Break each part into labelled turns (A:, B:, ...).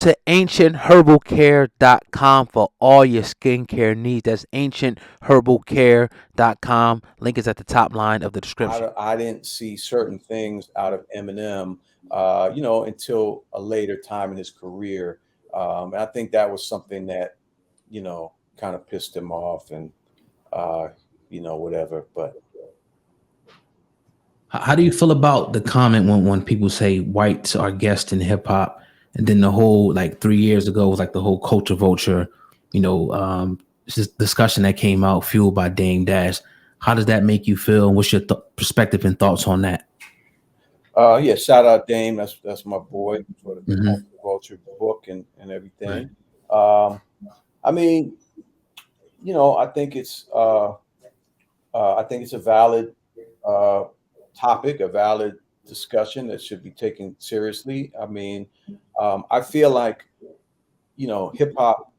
A: to ancientherbal.care.com for all your skincare needs. That's ancientherbal.care.com. Link is at the top line of the description.
B: I didn't see certain things out of Eminem, until a later time in his career. And I think that was something that, kind of pissed him off and, whatever. But
C: How do you feel about the comment when people say whites are guests in hip hop, and then the whole like 3 years ago was like the whole culture vulture, discussion that came out fueled by Dame Dash. How does that make you feel? What's your perspective and thoughts on that?
B: Yeah, shout out Dame. That's my boy for the Vulture book and everything. Right. I mean, I think it's a valid topic, a valid discussion that should be taken seriously. I mean, I feel like, hip hop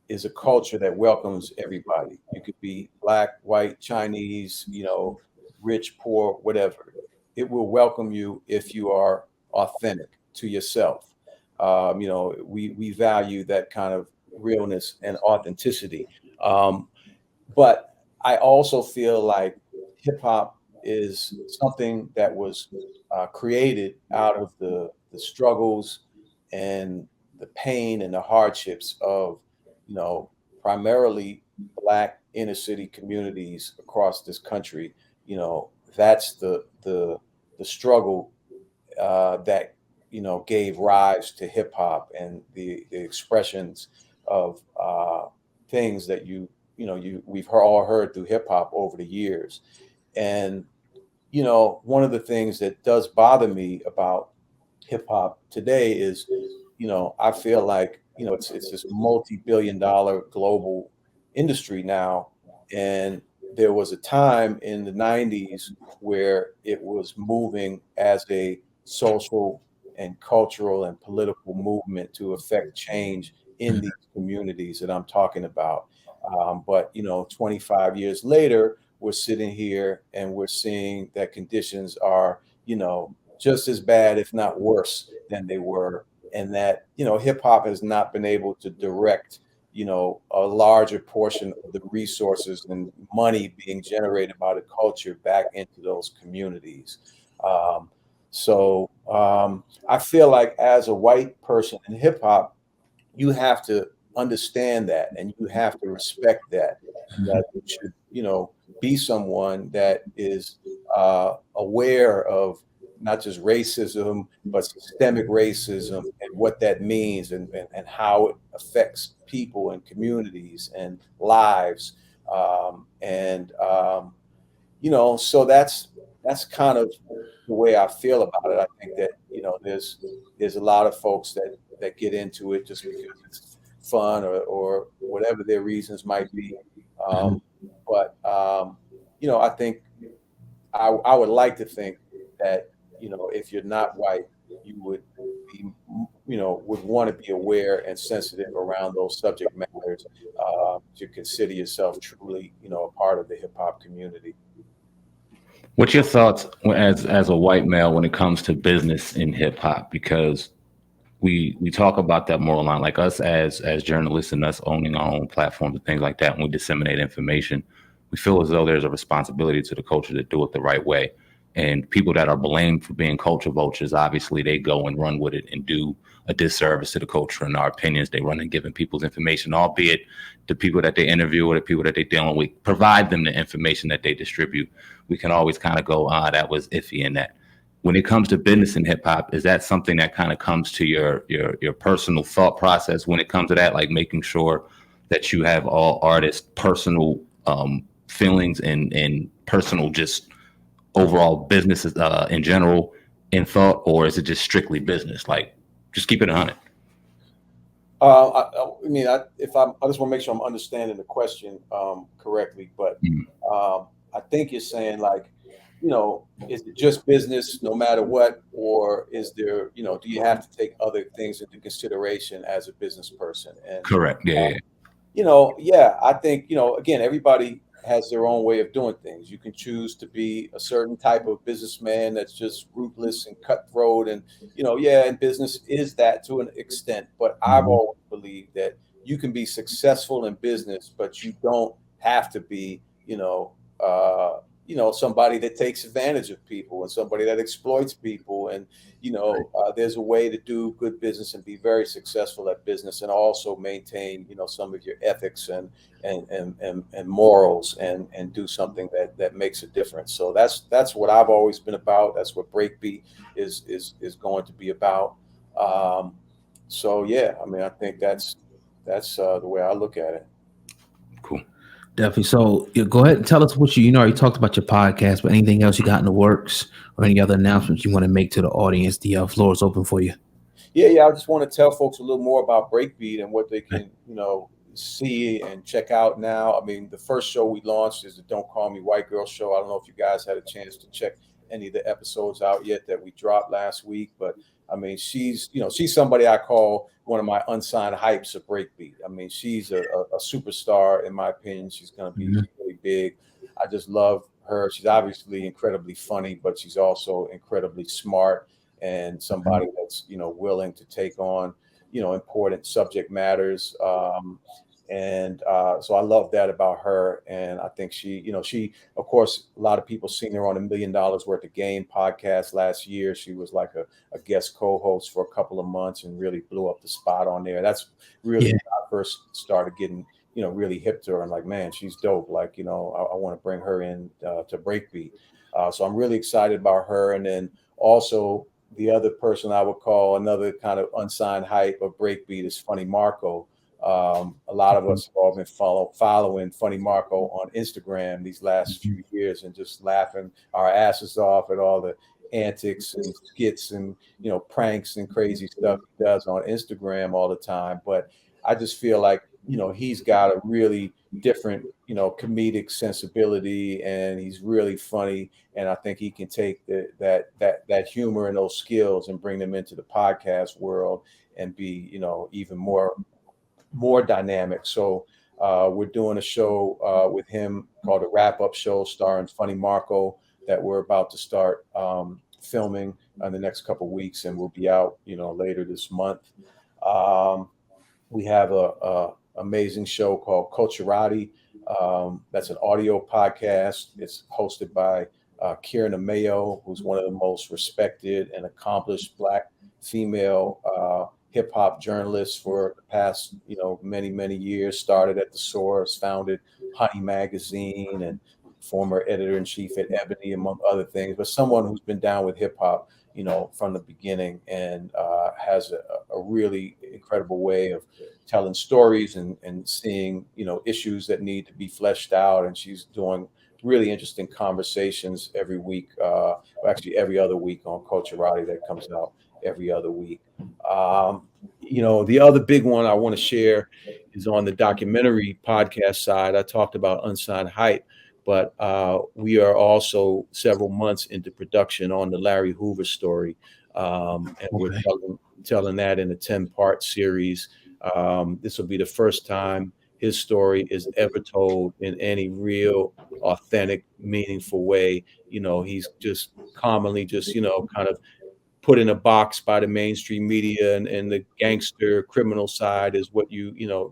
B: is a culture that welcomes everybody. You could be black, white, Chinese, rich, poor, whatever. It will welcome you if you are authentic to yourself. We value that kind of realness and authenticity. But I also feel like hip hop is something that was created out of the struggles and the pain and the hardships of, primarily black inner city communities across this country. That's the struggle that gave rise to hip hop and the expressions of things that we've all heard through hip hop over the years. And one of the things that does bother me about hip hop today is, I feel like it's this multi-billion-dollar global industry now, and there was a time in the 90s where it was moving as a social and cultural and political movement to affect change in these communities that I'm talking about. But 25 years later, we're sitting here and we're seeing that conditions are, just as bad, if not worse, than they were, and that hip hop has not been able to direct a larger portion of the resources and money being generated by the culture back into those communities. So I feel like as a white person in hip hop, you have to understand that, and you have to respect that you should, be someone that is aware of not just racism, but systemic racism and what that means and how it affects people and communities and lives. So that's kind of the way I feel about it. I think that, there's a lot of folks that get into it just because it's fun or whatever their reasons might be. But I think I would like to think that, if you're not white, you would be, would want to be aware and sensitive around those subject matters to consider yourself truly, a part of the hip hop community.
D: What's your thoughts as a white male when it comes to business in hip hop? Because we talk about that more online, like us as journalists and us owning our own platforms and things like that. When we disseminate information, we feel as though there's a responsibility to the culture to do it the right way. And people that are blamed for being culture vultures, obviously they go and run with it and do a disservice to the culture. In our opinions, they run and giving people's information, albeit the people that they interview or the people that they dealing with, provide them the information that they distribute. We can always kind of go, that was iffy in that. When it comes to business in hip hop, is that something that kind of comes to your personal thought process when it comes to that, like making sure that you have all artists' personal feelings and personal just overall business in general in thought, or is it just strictly business? Like, just keep it 100.
B: I just want to make sure I'm understanding the question correctly, but I think you're saying like, is it just business no matter what, or is there, do you have to take other things into consideration as a business person? And
D: correct, yeah.
B: I think, again, everybody has their own way of doing things. You can choose to be a certain type of businessman that's just ruthless and cutthroat, and yeah, and business is that to an extent. But I've
C: Mhm.
B: always believed that you can be successful in business, but you don't have to be, somebody that takes advantage of people and somebody that exploits people. And there's a way to do good business and be very successful at business, and also maintain, some of your ethics and morals, and do something that makes a difference. So that's what I've always been about. That's what Breakbeat is going to be about. So yeah, I mean, I think that's the way I look at it.
D: Cool.
C: Definitely. So go ahead and tell us what you already talked about your podcast, but anything else you got in the works or any other announcements you want to make to the audience? The floor is open for you.
B: Yeah. I just want to tell folks a little more about Breakbeat and what they can, see and check out now. I mean, the first show we launched is the Don't Call Me White Girl show. I don't know if you guys had a chance to check any of the episodes out yet that we dropped last week, but I mean, she's somebody I call one of my unsigned hypes of Breakbeat. I mean, she's a superstar in my opinion. She's going to be
C: Mhm.
B: really big. I just love her. She's obviously incredibly funny, but she's also incredibly smart, and somebody that's willing to take on important subject matters. So I love that about her, and I think she, of course, a lot of people seen her on $1 Million Worth of Game podcast last year. She was like a guest co-host for a couple of months and really blew up the spot on there. That's really
C: Yeah.
B: when I first started getting really hip to her, and like, man, she's dope. Like, I want to bring her in to Breakbeat. So I'm really excited about her. And then also the other person I would call another kind of unsigned hype of Breakbeat is Funny Marco. A lot of us have all been following Funny Marco on Instagram these last few years, and just laughing our asses off at all the antics and skits and pranks and crazy stuff he does on Instagram all the time. But I just feel like he's got a really different comedic sensibility, and he's really funny, and I think he can take that humor and those skills and bring them into the podcast world and be even more dynamic. So we're doing a show with him called a wrap-up show starring Funny Marco that we're about to start filming in the next couple of weeks, and we'll be out later this month. We have a amazing show called Culturati. That's an audio podcast. It's hosted by Kieran Mayo, who's one of the most respected and accomplished Black female hip hop journalists for the past many years. Started at The Source, founded Honey Magazine, and former editor in chief at Ebony, among other things. But someone who's been down with hip hop from the beginning, and has a really incredible way of telling stories and seeing, issues that need to be fleshed out. And she's doing really interesting conversations every week, actually every other week on Culturati that comes out every other week. The other big one I want to share is on the documentary podcast side. I talked about Unsigned Hype, but we are also several months into production on the Larry Hoover story, and we're telling that in a 10-part series. This will be the first time his story is ever told in any real, authentic, meaningful way. He's just commonly just kind of put in a box by the mainstream media, and the gangster criminal side is what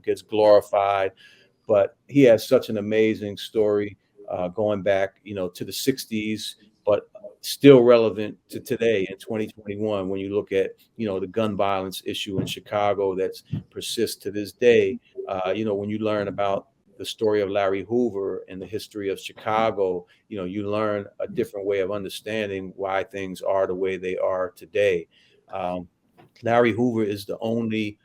B: gets glorified. But he has such an amazing story, going back, to the 60s, but still relevant to today in 2021. When you look at, the gun violence issue in Chicago that's persists to this day, when you learn about the story of Larry Hoover and the history of Chicago, you learn a different way of understanding why things are the way they are today. Larry Hoover is the only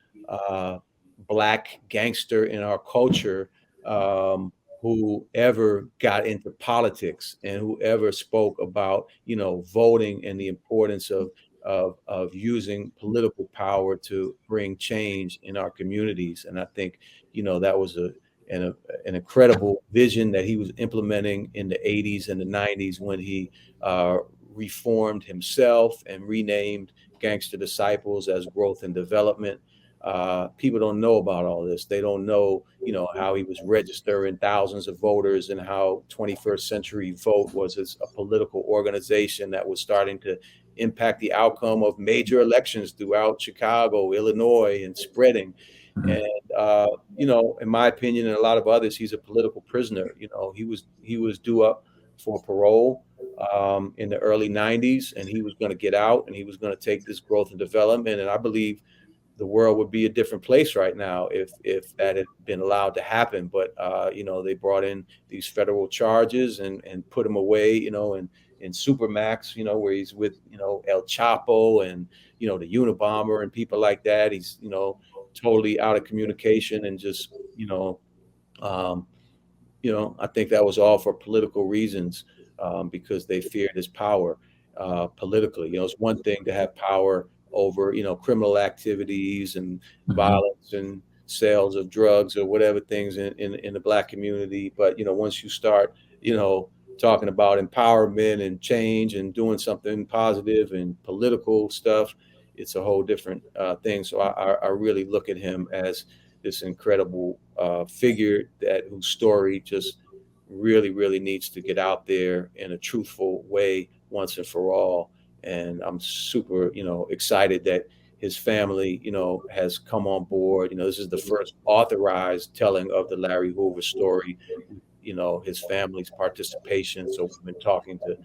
B: Black gangster in our culture, who ever got into politics and who ever spoke about voting and the importance of using political power to bring change in our communities. And I think that was an incredible vision that he was implementing in the 80s and the 90s when he reformed himself and renamed Gangster Disciples as Growth and Development. people don't know about all this. They don't know, how he was registering thousands of voters and how 21st Century Vote was a political organization that was starting to impact the outcome of major elections throughout Chicago, Illinois, and spreading. And in my opinion, and a lot of others, he's a political prisoner. He was due up for parole in the early 90s, and he was going to get out, and he was going to take this growth and development. And I believe the world would be a different place right now if that had been allowed to happen. But they brought in these federal charges and put him away, in Supermax, where he's with El Chapo and the Unabomber and people like that. He's totally out of communication and just I think that was all for political reasons, because they feared his power politically. It's one thing to have power over criminal activities and violence and sales of drugs or whatever things in the Black community, but once you start talking about empowerment and change and doing something positive and political stuff, it's a whole different thing. So I really look at him as this incredible figure whose story just really, really needs to get out there in a truthful way once and for all. And I'm super, excited that his family, has come on board. This is the first authorized telling of the Larry Hoover story, his family's participation. So we've been talking to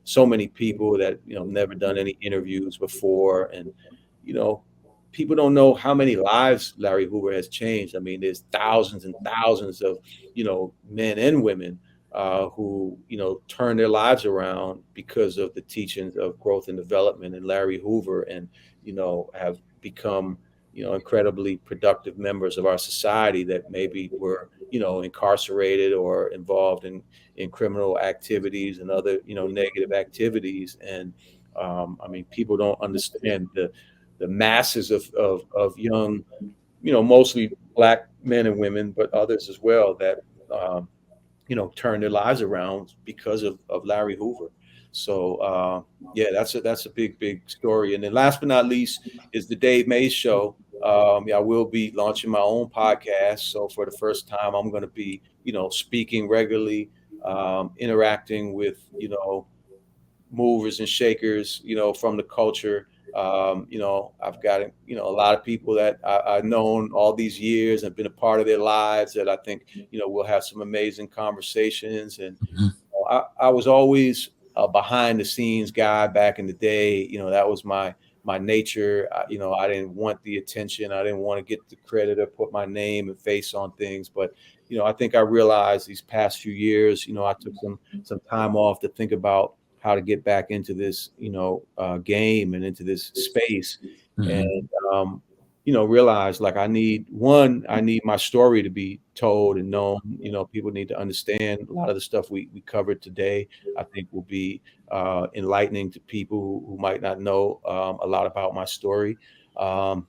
B: so many people that, never done any interviews before. And, people don't know how many lives Larry Hoover has changed. I mean, there's thousands and thousands of, men and women who, turn their lives around because of the teachings of growth and development and Larry Hoover, and, have become, incredibly productive members of our society that maybe were, incarcerated or involved in criminal activities and other, negative activities. And people don't understand the masses of young, mostly Black men and women, but others as well, that turn their lives around because of Larry Hoover. So that's a big story. And then last but not least is the Dave Mays Show. I will be launching my own podcast. So for the first time, I'm going to be speaking regularly, interacting with movers and shakers from the culture. I've got a lot of people that I've known all these years and been a part of their lives that I think we'll have some amazing conversations. And I was always a behind the scenes guy back in the day. That was my nature. I didn't want the attention. I didn't want to get the credit or put my name and face on things. But I think I realized these past few years, I took some time off to think about how to get back into this, game and into this space. And, realize like I need my story to be told and known. People need to understand a lot of the stuff we covered today. I think will be enlightening to people who might not know a lot about my story. And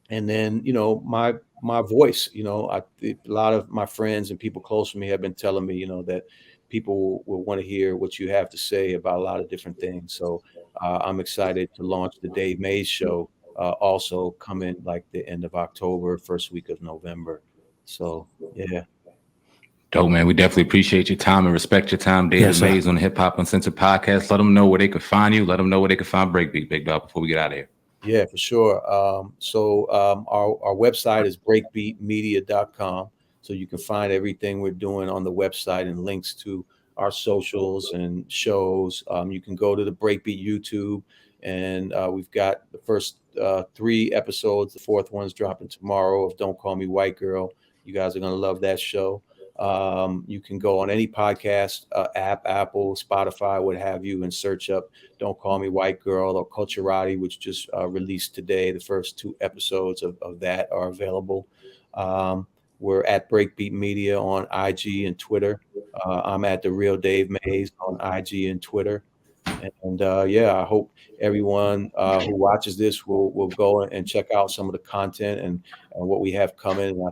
B: then, my voice, a lot of my friends and people close to me have been telling me, that people will want to hear what you have to say about a lot of different things. So I'm excited to launch the Dave Mays Show, also coming like the end of October, first week of November. So, yeah.
D: Dope, man. We definitely appreciate your time and respect your time. Dave Mays on the Hip Hop Uncensored podcast. Let them know where they could find you. Let them know where they could find Breakbeat, big dog, before we get out of here.
B: Yeah, for sure. Our website is breakbeatmedia.com. So you can find everything we're doing on the website and links to our socials and shows. You can go to the Breakbeat YouTube, and we've got the first 3 episodes. The 4th one's dropping tomorrow of Don't Call Me White Girl. You guys are going to love that show. You can go on any podcast app, Apple, Spotify, what have you, and search up Don't Call Me White Girl or Culturati, which just released today. The first 2 episodes of that are available. We're at Breakbeat Media on IG and Twitter. I'm at The Real Dave Mays on IG and Twitter. And I hope everyone who watches this will go and check out some of the content and what we have coming. And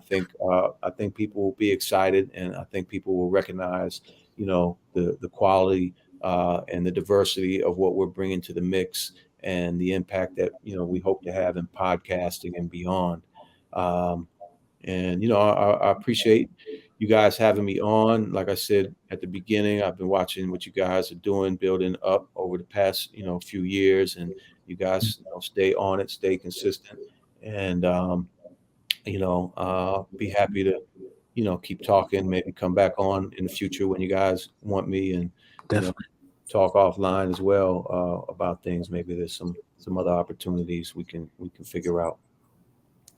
B: I think people will be excited, and I think people will recognize, the quality and the diversity of what we're bringing to the mix and the impact that we hope to have in podcasting and beyond. And I appreciate you guys having me on. Like I said at the beginning, I've been watching what you guys are doing, building up over the past few years, and you guys stay on it, stay consistent, and be happy to keep talking, maybe come back on in the future when you guys want me, and
C: Definitely.
B: Talk offline as well about things. Maybe there's some other opportunities we can figure out.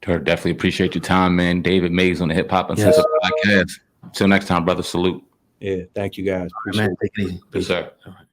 D: Sure, definitely appreciate your time, man. David Mays on the Hip Hop Uncensored podcast. Till next time, brother. Salute.
B: Yeah, thank you guys. Appreciate
C: Man, take it easy.
D: Yes, sir.
C: All right.